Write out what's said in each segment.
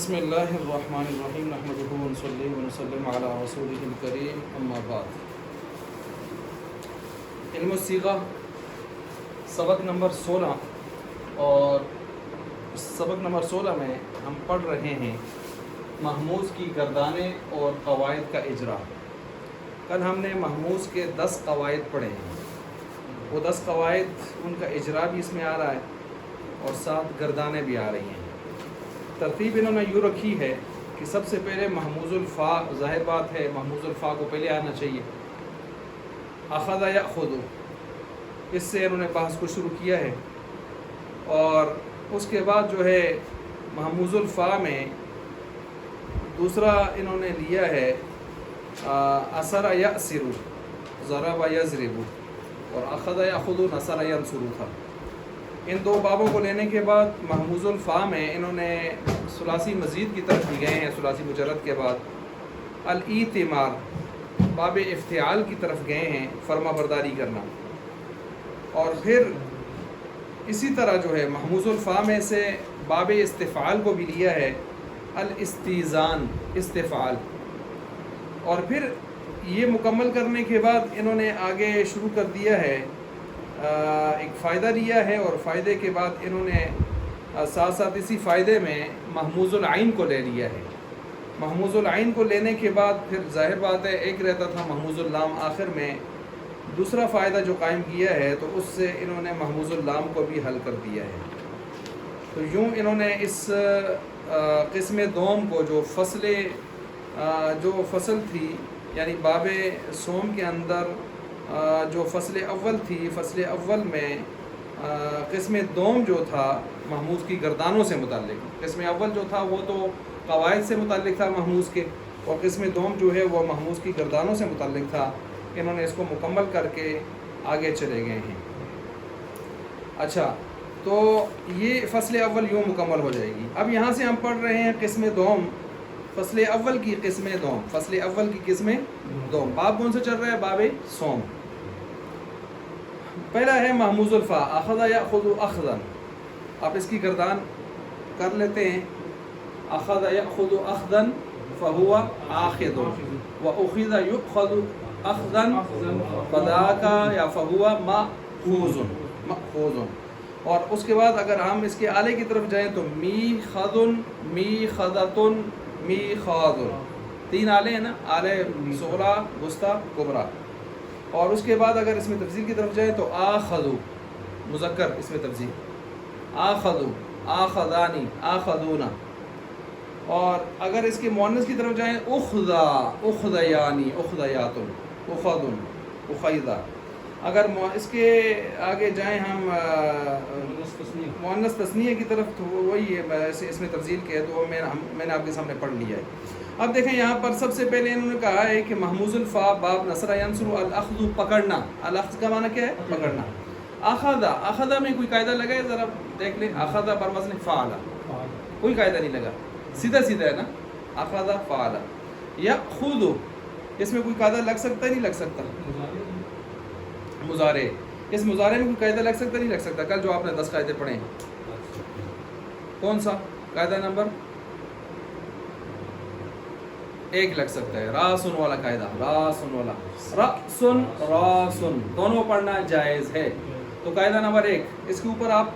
بسم اللہ الرحمن الرحیم نحمدہ ونصلی ونسلم علی رسولہ الکریم اما بعد۔ علم الصیغہ سبق نمبر 16، اور سبق نمبر 16 میں ہم پڑھ رہے ہیں محموز کی گردانیں اور قواعد کا اجرا۔ کل ہم نے محموز کے 10 قواعد پڑھے ہیں، وہ 10 قواعد ان کا اجرا بھی اس میں آ رہا ہے اور ساتھ گردانیں بھی آ رہی ہیں۔ ترتیب انہوں نے یوں رکھی ہے کہ سب سے پہلے محموز الفا، ظاہر بات ہے محموز الفا کو پہلے آنا چاہیے۔ اخذ یأخذ، اس سے انہوں نے بحث کو شروع کیا ہے، اور اس کے بعد جو ہے محموز الفا میں دوسرا انہوں نے لیا ہے اثر یأسر، ضرب یضرب، اور اخذ یأخذ نصر ینصر تھا۔ ان دو بابوں کو لینے کے بعد محموز الفا میں انہوں نے ثلاثی مزید کی طرف بھی گئے ہیں، ثلاثی مجرد کے بعد الایتمار، باب افتعال کی طرف گئے ہیں، فرما برداری کرنا۔ اور پھر اسی طرح جو ہے محموز الفا میں سے باب استفعال کو بھی لیا ہے، الاستیزان، استفعال۔ اور پھر یہ مکمل کرنے کے بعد انہوں نے آگے شروع کر دیا ہے، ایک فائدہ لیا ہے، اور فائدے کے بعد انہوں نے ساتھ ساتھ اسی فائدے میں محموز العین کو لے لیا ہے۔ محموز العین کو لینے کے بعد پھر ظاہر بات ہے ایک رہتا تھا محموز اللام، آخر میں دوسرا فائدہ جو قائم کیا ہے تو اس سے انہوں نے محموز اللام کو بھی حل کر دیا ہے۔ تو یوں انہوں نے اس قسم دوم کو جو فصل تھی، یعنی باب سوم کے اندر جو فصل اول تھی، فصل اول میں قسم دوم جو تھا محموز کی گردانوں سے متعلق، قسم اول جو تھا وہ تو قواعد سے متعلق تھا محموز کے، اور قسم دوم جو ہے وہ محموز کی گردانوں سے متعلق تھا۔ انہوں نے اس کو مکمل کر کے آگے چلے گئے ہیں۔ اچھا، تو یہ فصل اول یوں مکمل ہو جائے گی۔ اب یہاں سے ہم پڑھ رہے ہیں قسم دوم، فصل اول کی قسم دوم، فصل اول کی قسم دوم۔ باب کون سے چل رہا ہے؟ باب سوم۔ پہلا ہے محموز الفا، اخذ یأخذ اخذا، آپ اس کی گردان کر لیتے ہیں۔ اخذ یأخذ اخذا فہو آخذ، واخذ یؤخذ اخذا فذاک یا فہو مأخوذ، مأخوذ۔ اور اس کے بعد اگر ہم اس کے آلے کی طرف جائیں تو میخذ، میخذۃ، میخاذ، 3 آلے ہیں نا، آلے صغریٰ، وسطیٰ، کبریٰ۔ اور اس کے بعد اگر اس میں تفضیل کی طرف جائیں تو آخذ، مذکر اس میں تفضیل، آخذ، آخذانی، آخذون۔ اور اگر اس کے مؤنث کی طرف جائیں اخذا، اخذیانی، اخذیات، اخذ، اخیذا۔ اگر اس کے آگے جائیں ہم مؤنث تثنیہ کی طرف تو وہی ہے، اس میں تفضیل کے ہے، تو میں نے آپ کے سامنے پڑھ لیا ہے۔ اب دیکھیں یہاں پر سب سے پہلے انہوں نے کہا ہے کہ محموز الفا باب نصر ینصر، الاخذ پکڑنا، الاخذ کا معنی کیا ہے؟ پکڑنا۔ اخذ، اخذ میں کوئی قاعدہ لگا ہے؟ ذرا دیکھ لیں، اخذ بر وزن فعل، کوئی قاعدہ نہیں لگا، سیدھا سیدھا ہے نا، اخذ فعل۔ یأخذ، اس میں کوئی قاعدہ لگ سکتا ہے؟ نہیں لگ سکتا۔ مضارع، اس مضارع میں کوئی قاعدہ لگ سکتا نہیں لگ سکتا؟ کل جو آپ نے 10 قاعدے پڑھے ہیں، کون سا قاعدہ نمبر 1 لگ سکتا ہے، راسن والا قاعدہ، راسن والا، راسن، راسن دونوں پڑھنا جائز ہے۔ تو قاعدہ نمبر 1، اس کے اوپر آپ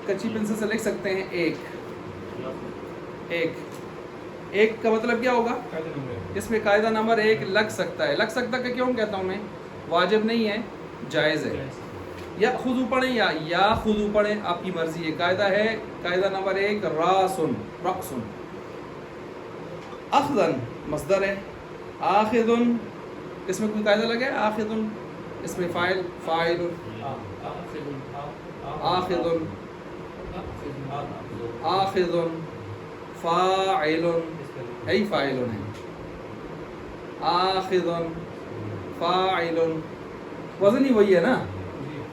کچی پنسل سے لکھ سکتے ہیں 1۔ 1 کا مطلب کیا ہوگا؟ اس میں قاعدہ نمبر 1 لگ سکتا ہے۔ لگ سکتا کہ کیوں کہتا ہوں میں؟ واجب نہیں ہے، جائز ہے۔ یا خودو پڑھیں یا خودو پڑھیں، آپ کی مرضی ہے۔ قاعدہ ہے، قاعدہ نمبر 1 راسن، راسن۔ اخذن مصدر ہے، آخذن، اس میں کوئی قاعدہ لگا ہے؟ آخذن، اس میں فاعل، فاعل، آخذن، آخذن، فاعل، ای فاعل ہے، آخذن، فاعل، وزن ہی وہی ہے نا۔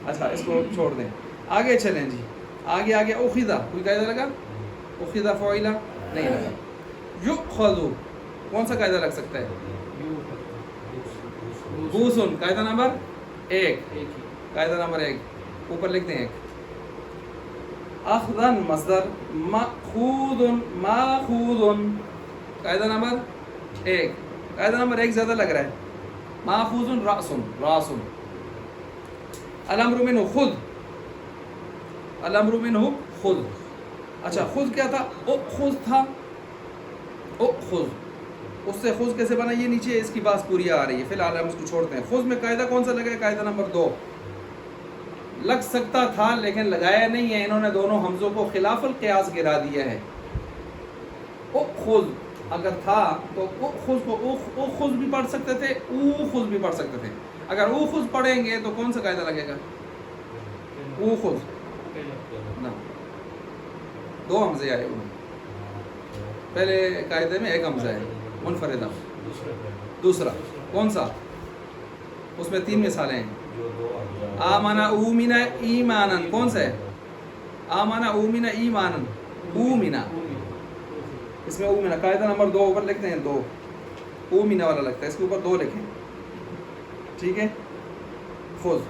اچھا، اس کو چھوڑ دیں، آگے چلیں جی، آگے اخذا، کوئی قاعدہ لگا؟ اخذا فعلا نہیں لگا۔ یؤخذ، کون سا قاعدہ لگ سکتا ہے؟ بوسن، قاعدہ نمبر 1، قاعدہ نمبر 1 اوپر لکھ دیں 1۔ اخذن مصدر، مأخوذن ماخوذن قاعدہ نمبر 1. قاعدہ نمبر 1 زیادہ لگ رہا ہے. ماخوذن رأسن راسن. الامر منہ خود، الامر منہ خود. اچھا خود کیا تھا؟ اخذ تھا. اخذ، اس سے خود کیسے بنا؟ یہ نیچے اس کی بات پوری آ رہی ہے، فی الحال ہم اس کو چھوڑتے ہیں. خود میں قاعدہ کون سا لگا ہے؟ قاعدہ نمبر 2. لگ سکتا تھا لیکن لگایا نہیں ہے، انہوں نے دونوں حمزوں کو خلاف القیاس گرا دیا ہے. اخذ اگر تھا تو اخذ کو اخذ بھی پڑھ سکتے تھے، اوخذ بھی پڑھ سکتے تھے. اگر اوخذ پڑھیں گے تو کون سا قاعدہ لگے گا؟ اوخذ نہ، 2 حمزے آئے ہوئے. پہلے قاعدے میں 1 حمزہ ہے منفردہ. دوسرا کون سا؟ اس میں 3 مثالیں ہیں. آمنا اومنا ایمانن، کون سا ہے؟ آمنا اومنا ایمانن، اومنا. اس میں اومنا قاعدہ نمبر 2 اوپر لکھتے ہیں 2، اومنا والا لگتا ہے، اس کے اوپر 2 لکھیں. ٹھیک ہے. خود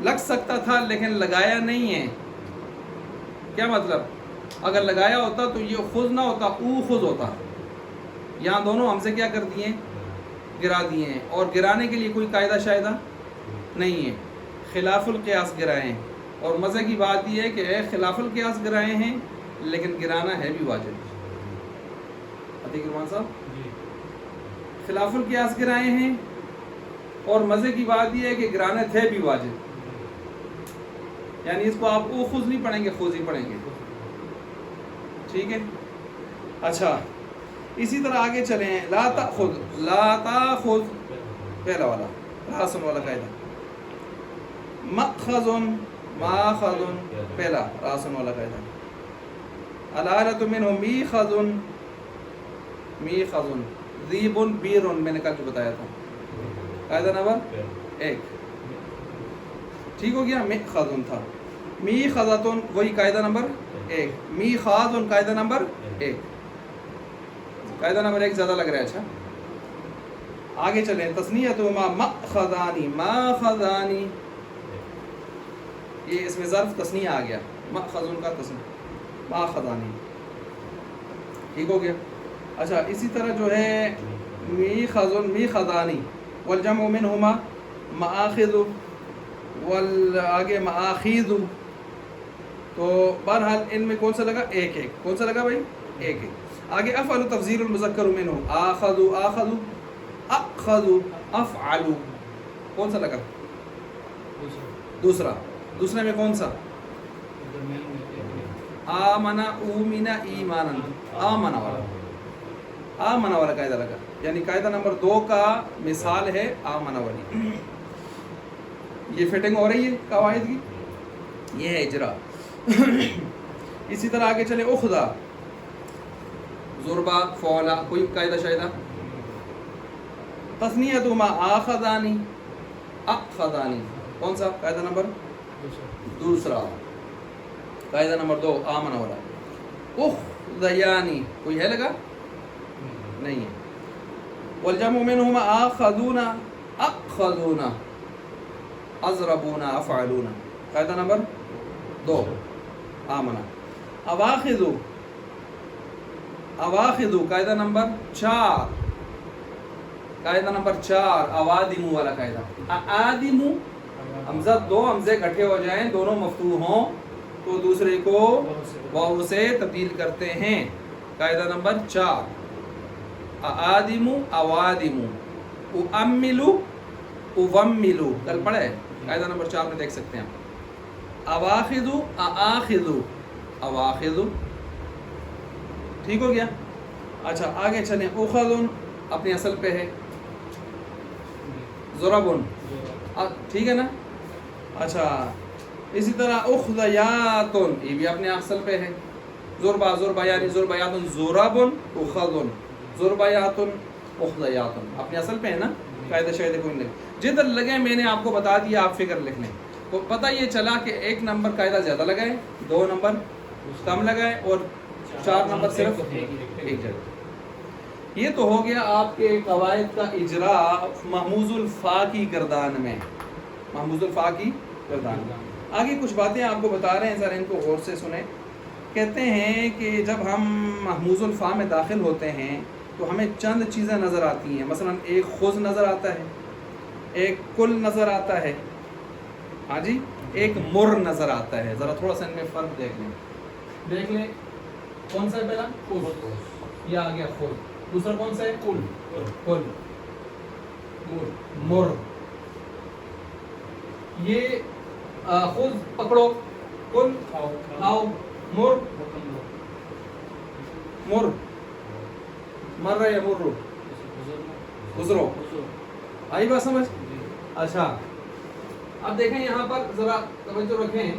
لگ سکتا تھا لیکن لگایا نہیں ہے. کیا مطلب؟ اگر لگایا ہوتا تو یہ خود نہ ہوتا، او خود ہوتا. یہاں دونوں ہم سے کیا کر دیے ہیں؟ گرا دیے ہیں. اور گرانے کے لیے کوئی قاعدہ شائدہ نہیں ہے، خلاف القیاس گرائے ہیں. اور مزے کی بات یہ ہے کہ خلاف القیاس گرائے ہیں لیکن گرانا ہے بھی واجب. عتیق رحمان صاحب، خلاف القیاس گرائے ہیں اور مزے کی بات یہ ہے کہ گرانے تھے بھی واجب. یعنی اس کو آپ او خود نہیں پڑھیں گے، خود ہی پڑھیں گے. ٹھیک ہے. اچھا اسی طرح آگے چلیں. لا تأخذ، لا تأخذ پہلا والا راسن والا قاعدہ. مأخذ ماخذ پہلا راسن والا قاعدہ. الآلۃ منہ میخذ میخذ. ذیب بیر، میں نے کل جو بتایا تھا قاعدہ نمبر 1. ٹھیک ہو گیا. میخذ تھا. میخذۃ وہی قاعدہ نمبر 1. میخاذ قاعدہ نمبر 1. قاعدہ نمبر 1 زیادہ لگ رہا ہے. اچھا آگے چلیں. تثنیۃہما مأخذانی ماخذانی، یہ اس میں ظرف تثنیہ آ گیا. مأخذ کا تثنیہ ماخذانی. ٹھیک ہو گیا. اچھا اسی طرح جو ہے میخذ میخذانی، والجمع منہما مآخذ، آگے مآخذ. تو بہرحال ان میں کون سا لگا؟ 1 1. کون سا لگا بھائی؟ 1 1. آگے افعل تفضیل المذکر منہ، آخذ آخذ، اخذ افعل. کون سا لگا؟ دوسرا. دوسرے میں کون سا؟ آمنا اومنا ایمانا، آمنا والا. آمنا والا قاعدہ لگا. یعنی قاعدہ نمبر 2 کا مثال ہے آمنا والی. یہ فٹنگ ہو رہی ہے قواعد کی، یہ ہے اجرا. اسی طرح آگے چلے. اخذا ضربا فعلا، کوئی قاعدہ شاہدہ؟ تثنیۃہما آخذانی اخذانی. کون سا قاعدہ نمبر؟ دوسرا. قاعدہ نمبر 2 آمنا والا. اخذیانی کوئی ہے لگا؟ نہیں ہے. والجمع منہما آخذون اخذون اضربون افعلون. قاعدہ نمبر 2 آمنا. اواخذ اواخذ قاعدہ نمبر 4. قاعدہ نمبر 4 اوادم والا قاعدہ. آدم حمزہ 2 حمزے اکٹھے ہو جائیں، دونوں مفتوح ہوں تو دوسرے کو واو سے تبدیل کرتے ہیں. قاعدہ نمبر 4 آدم اوادم. اؤمل اومل کل پڑھے، قاعدہ نمبر 4 میں دیکھ سکتے ہیں. اواخذ آخذ اواخذ. ٹھیک ہو گیا. اچھا آگے چلیں. اخذ اپنی اصل پہ ہے. ضرب ٹھیک ہے نا. اچھا اسی طرح اخذیات، یہ بھی اپنے اصل پہ ہے. ضربا ضربا یعنی ضربیات، ضرب اخذ ضربیات اخذیات، اپنے اصل پہ ہے نا. قاعدہ شاہد کوئی نہیں. جدھر لگے میں نے آپ کو بتا دیا، آپ فکر لکھ لیں. تو پتہ یہ چلا کہ 1 نمبر قاعدہ زیادہ لگائے، 2 نمبر کم لگائے اور 4 نمبر صرف ایک جگہ. یہ تو ہو گیا آپ کے قواعد کا اجرا محموز الفا کی گردان میں. محموز الفا کی گردان میں آگے کچھ باتیں آپ کو بتا رہے ہیں، ذرا ان کو غور سے سنیں. کہتے ہیں کہ جب ہم محموز الفا میں داخل ہوتے ہیں تو ہمیں چند چیزیں نظر آتی ہیں. مثلا ایک خز نظر آتا ہے, ایک کل نظر آتا ہے, ہاں جی, ایک مر نظر آتا ہے. ذرا تھوڑا سا ان میں فرق دیکھ لیں. کون سا ہے پہلا؟ خز. یہ آ گیا خز. دوسرا کون سا ہے؟ کل. مر. یہ خود پکڑو, کل آؤ, مر مر رہے یا مر گزرو. آئی بات سمجھ؟ اچھا اب دیکھیں یہاں پر ذرا توجہ رکھیں.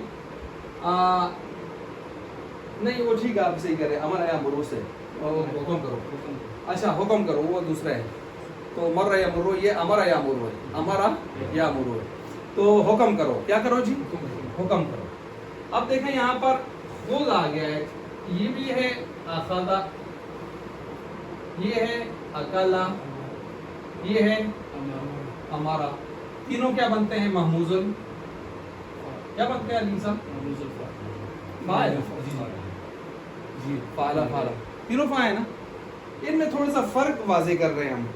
نہیں وہ ٹھیک ہے, آپ صحیح کریں. امر یا مرو سے حکم کرو. اچھا حکم کرو, وہ دوسرا ہے. تو مر یا مرو, یہ امر یا مرو ہے. امر یا مرو ہے. تو حکم کرو. کیا کرو جی؟ حکم کرو. اب دیکھیں یہاں پر خود آ گیا ہے. یہ بھی ہے اخذا, یہ ہے اکلا, یہ ہے ہمارا. تینوں کیا بنتے ہیں؟ محموز ال. کیا بنتے ہیں علی صاحب؟ فاعل. جی فاعل. تینوں فاعل نا. ان میں تھوڑا سا فرق واضح کر رہے ہیں ہم.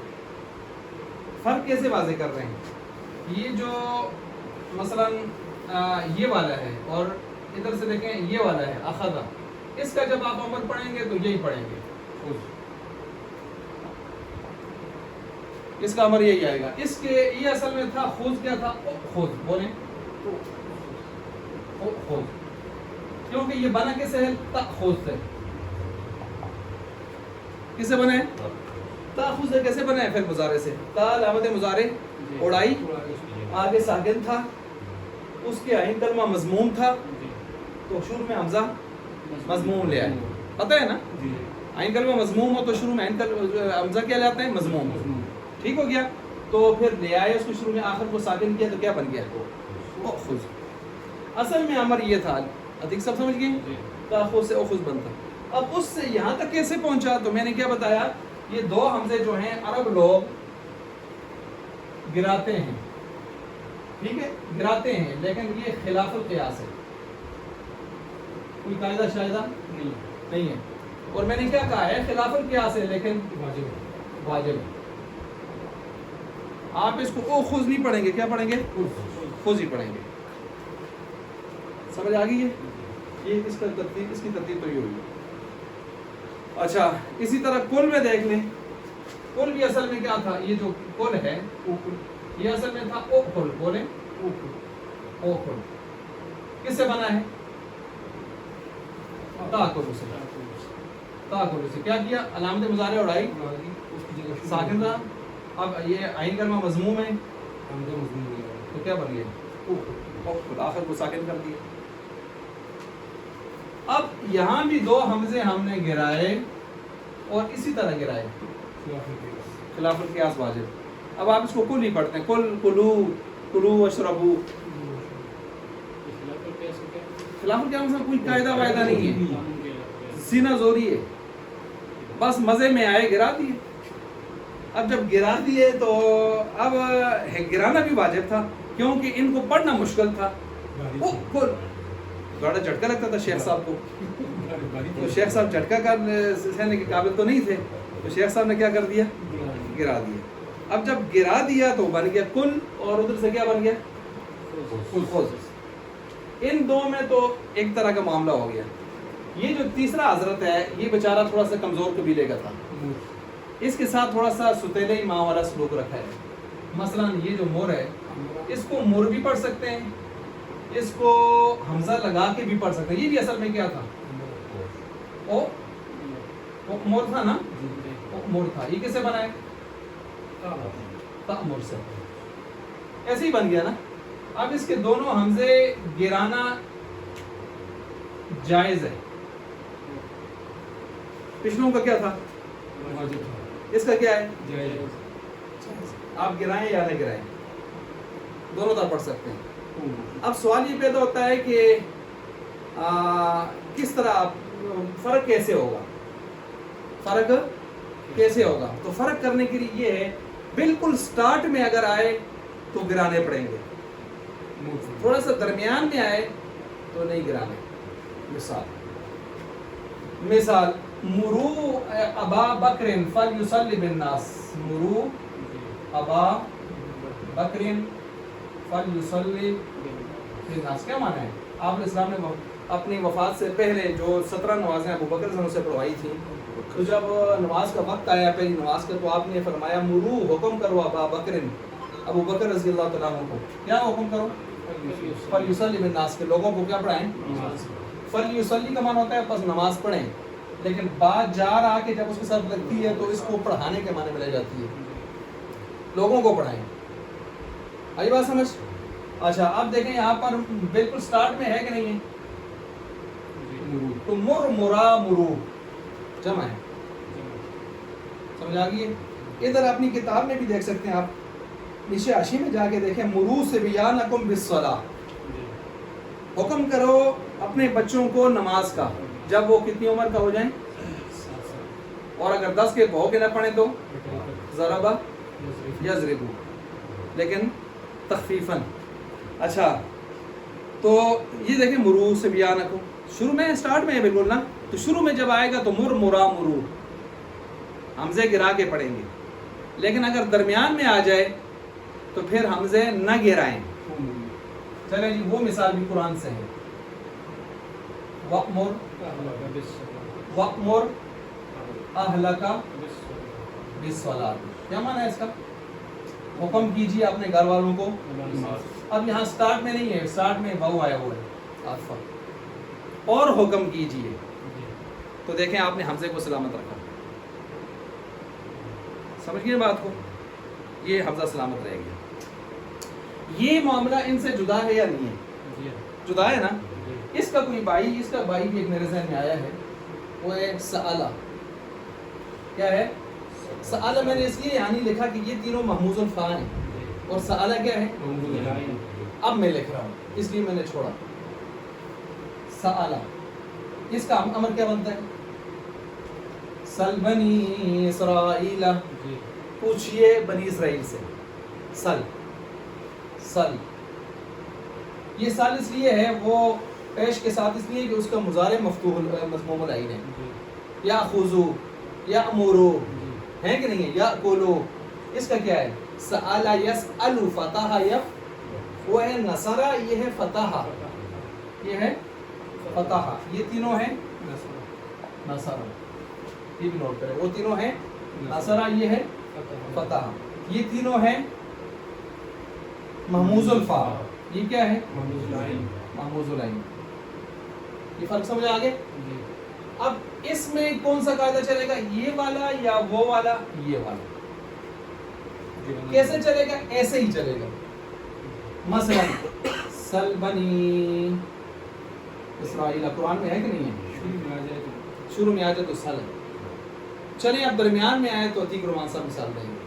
فرق کیسے واضح کر رہے ہیں؟ یہ جو مثلا یہ والا ہے اور ادھر سے دیکھیں یہ والا ہے اخذا, اس کا جب آپ امر پڑھیں گے تو یہی پڑھیں گے. اس کا امر یہی آئے گا. اس کے یہ اصل میں تھا خود. کیا تھا؟ خود. بولیں خود, کیونکہ یہ بنا کیسے ہے؟ تأخذ سے. کس سے بنا ہے؟ تأخذ سے. کیسے بنا ہے؟ پھر مضارع سے. تا علامت مضارع اڑائی, آگے ساکن تھا, اس کے عین کلمہ مضموم تھا, تو شروع میں حمزہ مضموم لے آئے. پتہ ہے نا, عین کلمہ مضموم ہو تو شروع میں حمزہ کیا لاتے ہیں؟ مضموم. ٹھیک ہو گیا. تو پھر لے آئے اس کو شروع میں, آخر کو ساکن کیا تو کیا بن گیا؟ اخذ. اصل میں امر یہ تھا. ادھک سب سمجھ گئے؟ تأخذ سے اخذ بنتا. اب اس سے یہاں تک کیسے پہنچا؟ تو میں نے کیا بتایا, یہ دو حمزے جو ہیں عرب لوگ گراتے ہیں. ٹھیک ہے, گراتے ہیں, لیکن یہ خلاف القیاس ہے. کوئی قاعدہ شاہدہ نہیں ہے. اور میں نے کیا کہا ہے؟ خلاف القیاس ہے لیکن واجب. آپ اس کو خود نہیں پڑھیں گے, کیا پڑھیں گے؟ خود ہی پڑھیں گے. سمجھ آ گئی ہے؟ یہ اس کا ترتیب, اس کی ترتیب تو یہ ہوئی. اچھا اسی طرح کل میں دیکھ لیں. کل بھی اصل میں کیا تھا؟ یہ جو کل ہے یہ اصل میں تھا او کل. بولیں او کل. کس سے بنا ہے؟ تاکل سے. تاکل سے. کیا کیا؟ علامت مضارع اڑائی, ساکن رہا. اب یہ عین کلمہ مضموم ہے تو کیا بن گیا؟ آخر کو ساکن کر دیا. اب یہاں بھی دو حمزے ہم نے گرائے اور اسی طرح گرائے خلاف القیاس واجب. اب آپ اس کو کل ہی پڑھتے ہیں. کل کلو کلو واشربو. خلاف القیاس میں کوئی قاعدہ وائدہ نہیں ہے, سینہ زوری ہے, بس مزے میں آئے گرا دیے. اب جب گرا دیے تو اب گرانا بھی واجب تھا کیونکہ ان کو پڑھنا مشکل تھا. بڑا جھٹکا لگتا تھا شیخ صاحب کو, تو شیخ صاحب جھٹکا کر سہنے کے قابل تو نہیں تھے, تو شیخ صاحب نے کیا کر دیا؟ گرا دیا. اب جب گرا دیا تو بن گیا کل, اور ادھر سے کیا بن گیا؟ خود. ان دو میں تو ایک طرح کا معاملہ ہو گیا. یہ جو تیسرا حضرت ہے یہ بیچارہ تھوڑا سا کمزور قبیلے کا تھا, اس کے ساتھ تھوڑا سا ستیلے ماں والا سلوک رکھا ہے. مثلا یہ جو مور ہے اس کو مور بھی پڑھ سکتے ہیں, اس کو حمزہ لگا کے بھی پڑھ سکتے ہیں. یہ بھی اصل میں کیا تھا؟ او مور تھا نا, مور تھا. یہ کیسے بنا ہے؟ تأمر سے. ایسے ہی بن گیا نا. اب اس کے دونوں حمزے گرانا جائز ہے. پچھلوں کا کیا تھا؟ اس کا کیا ہے؟ آپ گرائیں یا نہ گرائیں, دونوں طرح پڑھ سکتے ہیں. اب سوال یہ پیدا ہوتا ہے کہ کس طرح فرق کیسے ہوگا؟ فرق کیسے ہوگا؟ تو فرق کرنے کے لیے یہ ہے, بالکل سٹارٹ میں اگر آئے تو گرانے پڑیں گے, تھوڑا سا درمیان میں آئے تو نہیں گرانے. مثال مثال مرو ابا بکر فلیصلی بالناس، مرو ابا بکر فلیصلی بالناس، کیا معنی ہے؟ آپ علیہ السلام نے اپنی وفات سے پہلے جو 17 نمازیں ابو بکر سے اسے پڑھوائی تھیں، تو جب نماز کا وقت آیا پہلی نماز کا، تو آپ نے فرمایا مرو، حکم کرو ابا بکر، ابو بکر رضی اللہ تعالیٰ عنہ کو، کیا حکم کرو؟ فلیصلی بالناس، کے لوگوں کو کیا پڑھائیں؟ فلیصلی کا معنی ہوتا ہے بس نماز پڑھیں، لیکن بات جار آ کے جب اس کے ساتھ لگتی ہے تو اس کو پڑھانے کے معنی میں لے جاتی ہے، لوگوں کو پڑھائیں۔ آئی بات سمجھ؟ اچھا اب دیکھیں یہاں پر بالکل سٹارٹ میں ہے کہ نہیں ہے؟ تو مر مرا مرو جمع ہے، سمجھ آ گئی ہے؟ ادھر اپنی کتاب میں بھی دیکھ سکتے ہیں آپ، نیچے حاشیے میں جا کے دیکھیں، مرو صبیانکم بالصلاۃ، حکم کرو اپنے بچوں کو نماز کا جب وہ کتنی عمر کا ہو جائیں، اور اگر 10 کے بہو کے نہ پڑھیں تو ضربا یضربو، لیکن تخفیفاً۔ اچھا تو یہ دیکھیں مرو صبیانکم، شروع میں سٹارٹ میں ہے بالکل نا، تو شروع میں جب آئے گا تو مر مرا مرو، حمزے گرا کے پڑھیں گے، لیکن اگر درمیان میں آ جائے تو پھر حمزے نہ گرائیں۔ چلیں جی وہ مثال بھی قرآن سے ہے، وَأْمُرْ أَهْلَكَ بِالصَّلَاةِ، کیا معنی ہے اس کا؟ حکم کیجیے اپنے گھر والوں کو۔ اب یہاں سٹارٹ میں نہیں ہے، سٹارٹ میں واو آیا ہوا ہے عاطفہ، اور حکم کیجیے، تو دیکھیں آپ نے حمزے کو سلامت رکھا، سمجھ گئے بات کو؟ یہ حمزہ سلامت رہے گا۔ یہ معاملہ ان سے جدا ہے یا نہیں ہے؟ جدا ہے نا۔ اس کا کوئی بھائی، اس کا بھائی بھی ایک میرے ذہن میں آیا ہے، وہ ہے سآلہ، کیا ہے؟ سآلہ میں نے اس لیے یعنی لکھا کہ یہ تینوں محموز الفاء ہیں، اور سآلہ کیا ہے؟ اب میں لکھ رہا ہوں اس لیے میں نے چھوڑا۔ سآلہ، اس کا امر کیا بنتا ہے؟ سل بنی اسرائیل، پوچھئے بنی اسرائیل سے، سل سل، یہ سل اس لیے ہے وہ پیش کے ساتھ، اس لیے کہ اس کا مضارع مفتوح مضموم العین ہے، یا خذو یا امورو ہے کہ نہیں ہے، یا کولو، اس کا کیا ہے؟ سآل یسأل فتح یف، وہ ہے نصرہ، یہ ہے فتح، یہ ہے فتح، یہ تینوں ہیں نصرہ، یہ بھی نوٹ کریں، وہ تینوں ہیں نصرہ، یہ ہے فتح، یہ تینوں ہیں محموز الفاء، یہ کیا ہے؟ محموز العین۔ یہ فرق سمجھ آگے؟ اب اس میں کون سا قاعدہ چلے گا، یہ والا یا وہ والا؟ یہ والا۔ کیسے چلے گا؟ ایسے ہی چلے گا، مثلا سل بنی اسرائیل قرآن میں ہے کہ نہیں ہے؟ شروع میں آ جائے تو سل ہے، چلیں اب درمیان میں آئے تو عتیق رومان صاحب مثال دیں گے،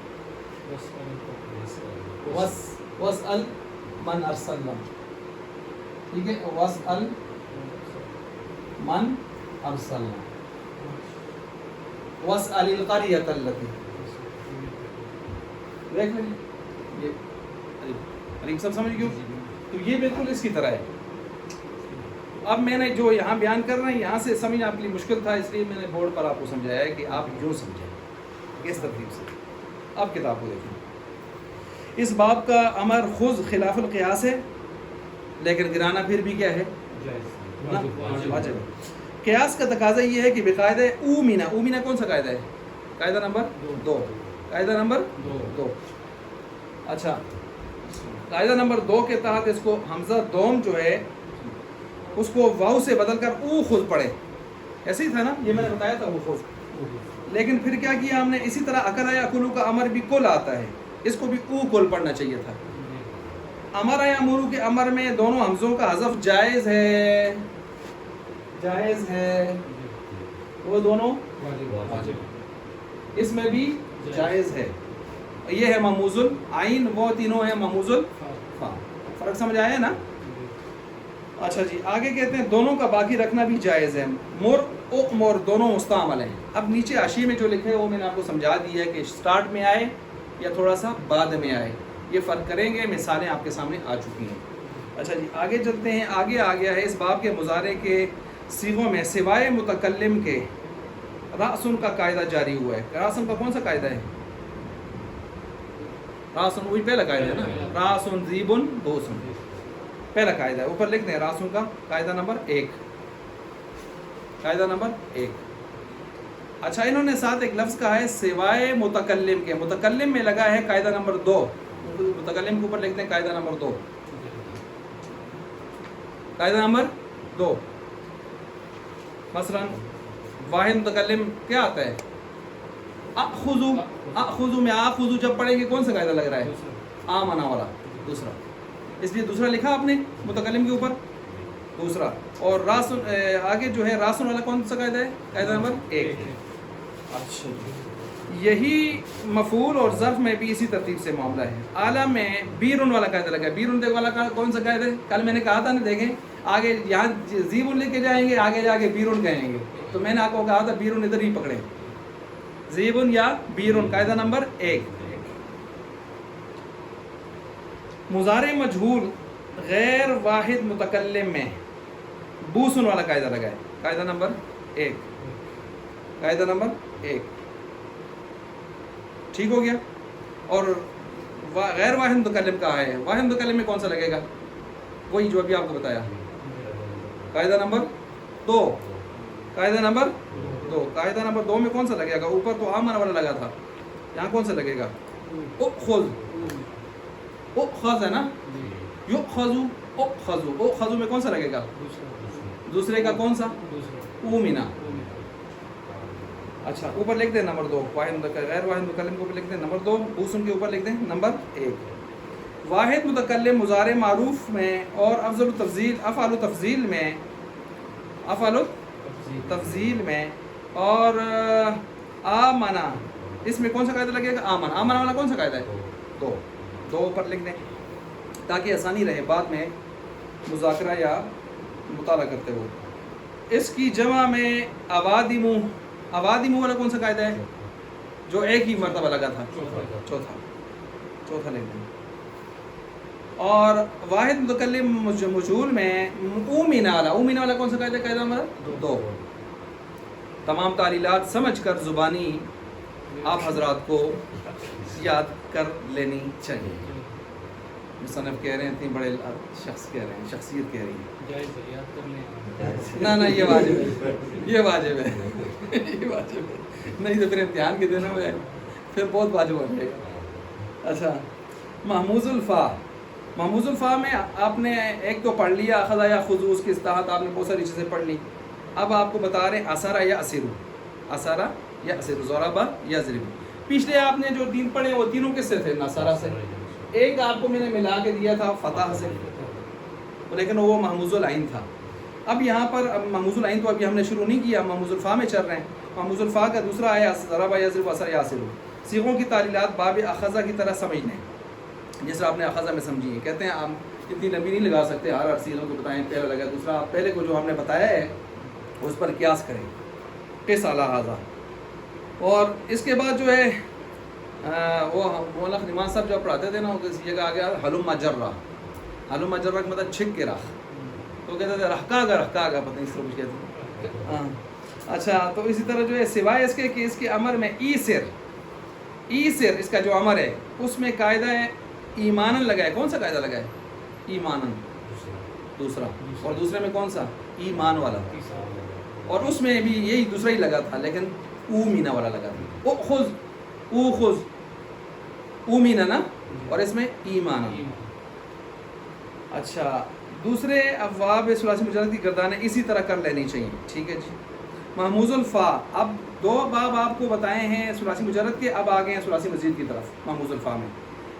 وَاسْأَلْ مَنْ أَرْسَلْنَا، ٹھیک ہے، وَاسْأَلْ مَنْ أَرْسَلْنَا، وَاسْأَلِ الْقَرْيَةَ الَّتِي، دیکھ لیں یہ علیم صاحب سمجھ گئے؟ تو یہ بالکل اس کی طرح ہے۔ اب میں نے جو یہاں بیان کر رہا ہوں یہاں سے سمجھ آپ کے لیے مشکل تھا، اس لیے میں نے بورڈ پر آپ کو سمجھایا ہے کہ آپ یوں سمجھیں اس ترتیب سے۔ اب کتاب کو دیکھیں، اس باب کا امر خذ خلاف القیاس ہے، لیکن گرانا پھر بھی کیا ہے؟ واجب ہے۔ قیاس کا تقاضا یہ ہے کہ بقاعدہ اومینہ، اومینہ کون سا قاعدہ ہے؟ قاعدہ نمبر 2، قاعدہ نمبر 2۔ اچھا قاعدہ نمبر 2 کے تحت اس کو حمزہ دوم جو ہے اس کو واو سے بدل کر او خود پڑھے، ایسے ہی تھا نا، یہ میں نے بتایا تھا وہ خود، لیکن پھر کیا کیا ہم نے، اسی طرح اکل یا کلو کا امر بھی کل آتا ہے، اس کو بھی او کل پڑھنا چاہیے تھا۔ امر یا امرو کے امر میں دونوں حمزوں کا حذف جائز ہے، جائز ہے، وہ دونوں واجب، اس میں بھی جائز ہے، یہ ہے محموز العین، وہ تینوں ہیں محموز الفاء، فرق سمجھ آیا نا؟ اچھا جی آگے کہتے ہیں دونوں کا باقی رکھنا بھی جائز ہے، مر اقمر دونوں مستعمل ہیں۔ اب نیچے حاشیے میں جو لکھے ہے وہ میں نے آپ کو سمجھا دی ہے کہ سٹارٹ میں آئے یا تھوڑا سا بعد میں آئے، یہ فرق کریں گے، مثالیں آپ کے سامنے آ چکی ہیں۔ اچھا جی آگے چلتے ہیں، آگے آ گیا ہے اس باب کے مضارع کے صیغوں میں سوائے متکلم کے راسن کا قاعدہ جاری ہوا ہے. راسن کا کون سا قاعدہ ہے؟ راسن وہی پہلا قاعدہ ہے نا، راسن ذیبن بوسن، پہلا قاعدہ ہے. اوپر لکھ دیں راسن کا قاعدہ نمبر 1، قاعدہ نمبر 1. اچھا انہوں نے ساتھ ایک لفظ کہا ہے سوائے متکلم کے، متکلم میں لگا ہے قاعدہ نمبر 2. متکلم کے اوپر لکھ دیں قاعدہ نمبر 2، قاعدہ نمبر 2. مثلا واحد متکلم کیا آتا ہے؟ اخذو، اخذو میں اخذو جب پڑھیں گے کون سا قاعدہ لگ رہا ہے؟ آمنا والا، دوسرا. اس لیے دوسرا لکھا آپ نے متکلم کے اوپر، دوسرا. اور راسن آگے جو ہے راسن والا کون سا قاعدہ ہے؟ قاعدہ نمبر 1. اچھا یہی مفعول اور ظرف میں بھی اسی ترتیب سے معاملہ ہے. اعلیٰ میں بیرون والا قاعدہ لگا ہے. بیرون والا کون سا قاعدہ ہے؟ کل میں نے کہا تھا نا، دیکھیں آگے یہاں زیبن لے کے جائیں گے، آگے جا کے بیرون کہیں گے، تو میں نے آپ کو کہا تھا بیرون ادھر ہی پکڑیں، زیبن یا بیرون. قاعدہ نمبر 1. مضارع مجہول غیر واحد متکلم میں بوسن والا قاعدہ لگا ہے. قاعدہ نمبر 1، قاعدہ نمبر 1. ٹھیک ہو گیا. اور غیر واحد متکلم کہا ہے، واحد متکلم میں کون سا لگے گا؟ وہی جو ابھی آپ کو بتایا، قاعدہ نمبر 2، قاعدہ نمبر 2. قاعدہ نمبر 2 میں کون سا لگے گا؟ اوپر تو آمن والا لگا تھا، یہاں کون سا لگے گا؟ اخذ، اخذ ہے نا، یؤخذو، اخذو، اخذو میں کون سا لگے گا؟ دوسرے کا کون سا؟ اومنا. اچھا اوپر لکھ دیں نمبر 2، غیر واحد متکلم کے اوپر لکھ دیں نمبر 2، بوسن کے اوپر لکھ دیں نمبر 1. واحد متکلم مضارع معروف میں اور افضل التفضیل افعال التفضیل میں، افعال التفضیل میں اور آمنا، اس میں کون سا قاعدہ لگے گا؟ آمن. آمن والا کون سا قاعدہ ہے؟ 2. 2 اوپر لکھ دیں تاکہ آسانی رہے بعد میں مذاکرہ یا مطالعہ کرتے ہو. اس کی جمع میں اوادمو، اوادمو والا کون سا قاعدہ ہے؟ جو ایک ہی مرتبہ لگا تھا، چوتھا لکھ دیں. اور واحد متکلم مجہول میں اومنا والا، اومنا والا کون سا قاعدہ ہے؟ قاعدہ نمبر 2. تمام تعلیلات سمجھ کر زبانی آپ حضرات کو یاد کر لینی چاہیے. مصنف کہہ رہے ہیں، اتنی بڑے شخص کہہ رہے ہیں، شخصیت کہہ رہی ہے. نہ یہ واجب ہے، یہ واجب ہے، یہ واجب ہے، نہیں تو پھر امتحان کے دنوں میں پھر بہت واجب ہو جائے گا. اچھا محموز الفا، محموز الفا میں آپ نے ایک تو پڑھ لیا اخذ یا خذو، اس کی اصطلاحات آپ نے بہت ساری چیزیں پڑھ لی. اب آپ کو بتا رہے ہیں اسارا یا اسیرو، اسارا یا اسیرو، ضربا یا ضرب. پچھلے آپ نے جو 3 پڑھے وہ تینوں کس سے تھے؟ نصارہ سے. ایک آپ کو میں نے ملا کے دیا تھا فتح سے، لیکن وہ محموز العین تھا. اب یہاں پر محموز العین تو ابھی ہم نے شروع نہیں کیا، محموز الفا میں چل رہے ہیں. محموز الفا کا دوسرا ہے ضربا یا ضرب، اسارا یا اسیرو. صیغوں کی تعلیلات باب اخذہ کی طرح سمجھ لیں، جیسے آپ نے اخذہ میں سمجھی ہے. کہتے ہیں آپ اتنی لمبی نہیں لگا سکتے، ہر صیغوں کو بتائیں پہلا لگا دوسرا، آپ پہلے کو جو ہم نے بتایا ہے اس پر قیاس کریں، قیس علی ھذا. اور اس کے بعد جو ہے وہ مولانا خلیمان صاحب جو پڑھاتے تھے نا، یہ کہا گیا حلم جرہ، حلم جرہ کا مطلب چھک کے رکھ، تو کہتے تھے رحکا گا، رحکا گا، پتہ نہیں اس کو کچھ کہتے ہیں. ہاں اچھا، تو اسی طرح جو ہے سوائے اس کے کہ اس کے امر میں ای سر اس کا جو امر ہے اس میں قاعدہ ہے ایمانن لگا ہے. کون سا قاعدہ لگا ہے؟ ایمانن، دوسرا. اور دوسرے میں کون سا؟ ایمان والا. اور اس میں بھی یہی دوسرا ہی لگا تھا لیکن اومینا والا لگا تھا. اخذ، اوخذ، اومینا نا، اور اس میں ایمانا. اچھا دوسرے ابواب ثلاثی مجرد کی گردانیں اسی طرح کر لینی چاہیے. ٹھیک ہے جی. محموز الفا، اب 2 باب آپ کو بتائے ہیں ثلاثی مجرد کے، اب آگے ہیں ثلاثی مزید کی طرف. محموز الفا میں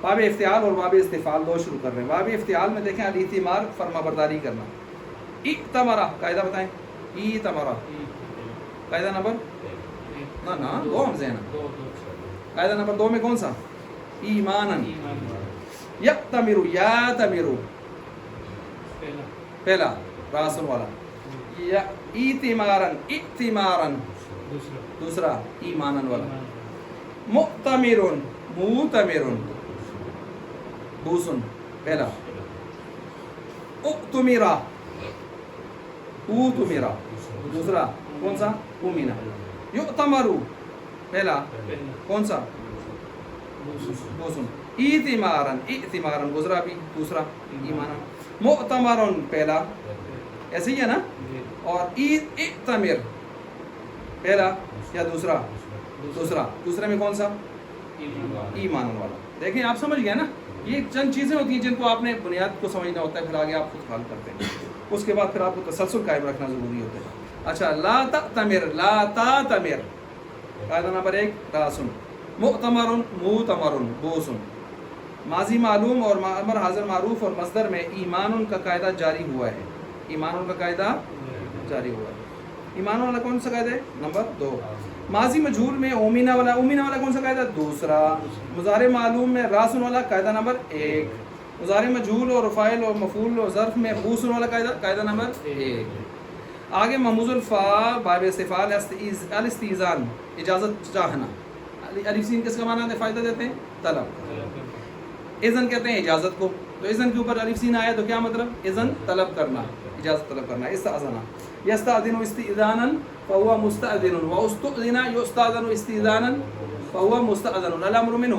باب افتعال اور باب استفعال 2 شروع کر رہے ہیں. باب افتعال میں دیکھیں الاعتمار، فرما برداری کرنا. ائتمرا قاعدہ بتائیں. ائتمرا قاعدہ نمبر نا 2 ہم نا، قاعدہ نمبر 2 میں کون سا؟ ایمانن. یأتمرو، یاتمرو پہلا راسن والا. ایتمارن، ائتمارن دوسرا ایمانن والا. مؤتمرن، موتمرن بوسن پہلا. اؤتمرا، اوتمرا دوسرا کون سا؟ اومینا. یؤتمرو پہلا کون سا؟ بوسن. ایتمارن ایتمارن گزرا بھی دوسرا ایمانا. مؤتمرن پہلا ایسے ہی ہے نا. اور ایتمر پہلا یا دوسرا؟ دوسرا. دوسرے میں کون سا؟ ایمان والا. دیکھیں آپ سمجھ گئے نا. یہ چند چیزیں ہوتی ہیں جن کو آپ نے بنیاد کو سمجھنا ہوتا ہے, پھر آگے آپ خود حل کرتے ہیں. اس کے بعد پھر آپ کو تسلسل قائم رکھنا ضروری ہوتا ہے. اچھا, لا تأتمر لا تأتمر قاعدہ نمبر 1 راسن. مؤتمرن موتمرن بوسن. ماضی معلوم اور امر حاضر معروف اور مصدر میں ایمان کا قاعدہ جاری ہوا ہے. ایمان کا قاعدہ جاری ہوا ہے. ایمان والا کون سا قاعدہ ہے؟ نمبر 2. ماضی مجہول میں اومینا والا کون سا قاعدہ؟ دوسرا. مضارع معلوم میں راسن والا قاعدہ نمبر 1. مضارع مجہول اور فاعل اور مفعول اور ظرف میں بوسن والا قاعدہ نمبر 1. آگے محموز الفا باب استفعال الاستئذان اجازت چاہنا. الف سین کس کا معنی ہے؟ فائدہ دیتے ہیں طلب. اذن کہتے ہیں اجازت کو. تو اذن کے اوپر الف سین آیا تو کیا مطلب؟ اذن طلب کرنا, اجازت طلب کرنا. استاذنا یستاذن استئذانا فهو مستأذن واستؤذن يستاذن استئذانا فهو مستأذن. الامر منه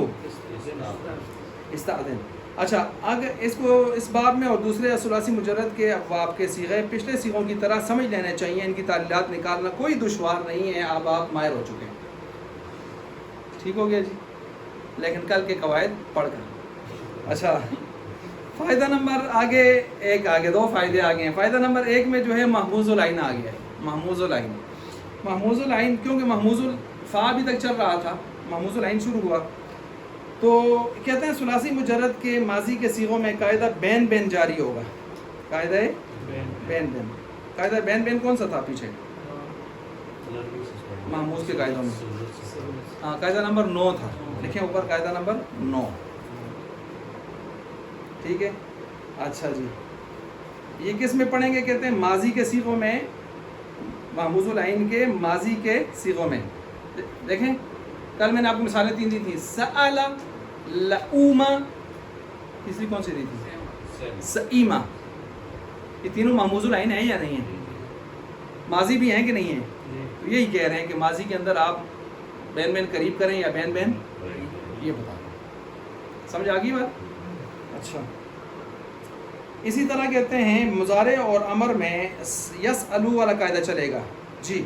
استاذن. اچھا, اگر اس کو اس باب میں اور دوسرے ثلاثی مجرد کے ابواب کے صیغے پچھلے صیغوں کی طرح سمجھ لینے چاہیے. ان کی تعلیلات نکالنا کوئی دشوار نہیں ہے. اب آپ ماہر ہو چکے ہیں. ٹھیک ہو گیا جی. لیکن کل کے قواعد پڑھ کر. اچھا, فائدہ نمبر آگے 2 فائدے آگے ہیں. فائدہ نمبر 1 میں جو ہے محموز العین آ گیا ہے. محموز العین. محموز العین کیونکہ محموز الفا ابھی تک چل رہا تھا, محموز العین شروع ہوا. تو کہتے ہیں ثلاثی مجرد کے ماضی کے صیغوں میں قاعدہ بین بین جاری ہوگا. قاعدہ بین بین. قاعدہ بین بین کون سا تھا پیچھے محموز کے قاعدوں میں؟ ہاں, قاعدہ نمبر 9 تھا. لکھیں اوپر قاعدہ نمبر 9. ٹھیک ہے. اچھا جی, یہ کس میں پڑھیں گے؟ کہتے ہیں ماضی کے صیغوں میں, محموز العین کے ماضی کے صیغوں میں. دیکھیں کل میں نے آپ کو مثالیں 3 دی تھیں. سأل, لؤما, تیسری کون سی دی تھی؟ سئیما. یہ تینوں محموز العین ہیں یا نہیں ہیں؟ ماضی بھی ہیں کہ نہیں ہیں؟ تو یہی کہہ رہے ہیں کہ ماضی کے اندر آپ بین بین قریب کریں یا بین بین, یہ بتا دیں. سمجھ آ گئی بات؟ اچھا, اسی طرح کہتے ہیں مضارع اور امر میں یسألو والا قاعدہ چلے گا. جی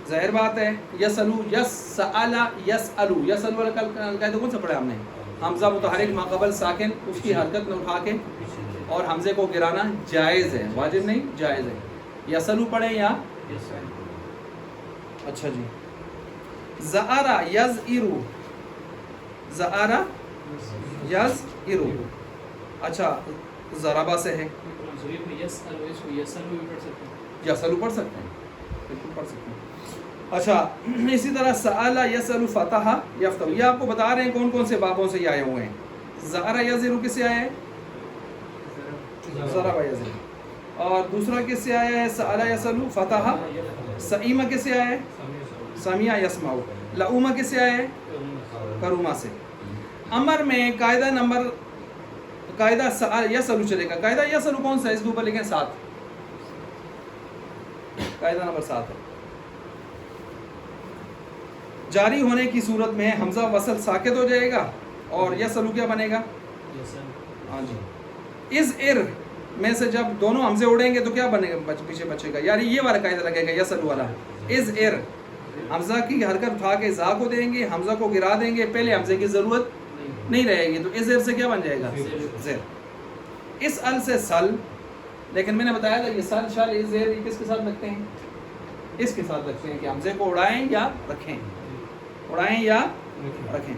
ظاہر بات ہے. یسألو, یسأل, یسألو. یسألو والا قاعدہ کون سا پڑھا ہم نے؟ حمزہ متحرک ما قبل ساکن, اس کی حرکت میں اٹھا کے اور حمزے کو گرانا جائز ہے, واجب نہیں, جائز ہے. یسألو پڑھیں یا اچھا جی. زأرا یزئرو, زأرا یزئرو. اچھا, ضربہ سے ہے. یسألو پڑھ سکتے ہیں, بالکل پڑھ سکتے ہیں. اچھا, اسی طرح سأل یسأل فتح یفتح. یہ آپ کو بتا رہے ہیں کون کون سے بابوں سے یہ آئے ہوئے ہیں. زأر یزر کس سے آیا ہے؟ ضرب یزر. اور دوسرا کس سے آیا ہے؟ سأل یسأل فتح. سئیمہ کس سے آیا ہے؟ سمع یسمع. لؤما کس سے آیا ہے؟ کروما سے. امر میں قاعدہ نمبر قاعدہ سأل یسأل چلے گا. قاعدہ یسأل کون سا ہے؟ اس کے اوپر لکھیں 7. قاعدہ نمبر 7 ہے. جاری ہونے کی صورت میں حمزہ وصل ساکت ہو جائے گا اور یسألو کیا بنے گا؟ ہاں جی. از ار میں سے جب دونوں حمزے اڑیں گے تو کیا بنے گا؟ پیچھے بچے گا. یعنی یہ والا قاعدہ لگے گا یسألو والا. از ار, حمزہ کی حرکت اٹھا کے زا کو دیں گے, حمزہ کو گرا دیں گے, پہلے حمزے کی ضرورت نہیں رہے گی. تو از ار سے کیا بن جائے گا؟ زر. اس ال سے سل. لیکن میں نے بتایا تھا یہ سل شل از ار یہ کس کے ساتھ لگتے ہیں؟ اس کے ساتھ لگتے ہیں کہ حمزے کو اڑائیں یا رکھیں, اڑائیں یا رکھیں.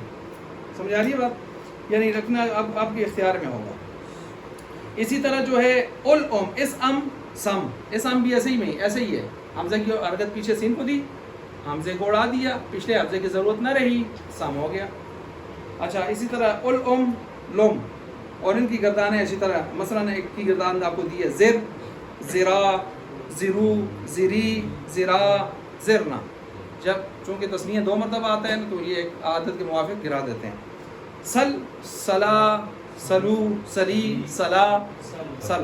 سمجھ آ رہی ہے بات؟ یعنی رکھنا اب آپ کے اختیار میں ہوگا. اسی طرح جو ہے الام, اس ام سم. اس ام بھی ایسے ہی ہے. حمزہ کی حرکت پیچھے سین کو دی, حمزے کو اڑا دیا, پچھلے حمزے کی ضرورت نہ رہی, سم ہو گیا. اچھا, اسی طرح الام لوم, اور ان کی گردانیں اسی طرح. مثلا ایک کی گردان آپ کو دی ہے زر, زرا, زرو, زری, زرا, زرنا. جب چونکہ تسنیہ 2 مرتبہ آتا ہے نا تو یہ ایک عادت کے موافق گرا دیتے ہیں. سل, سلا, سلو, سلی, سلا, سل.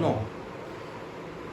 9।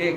1,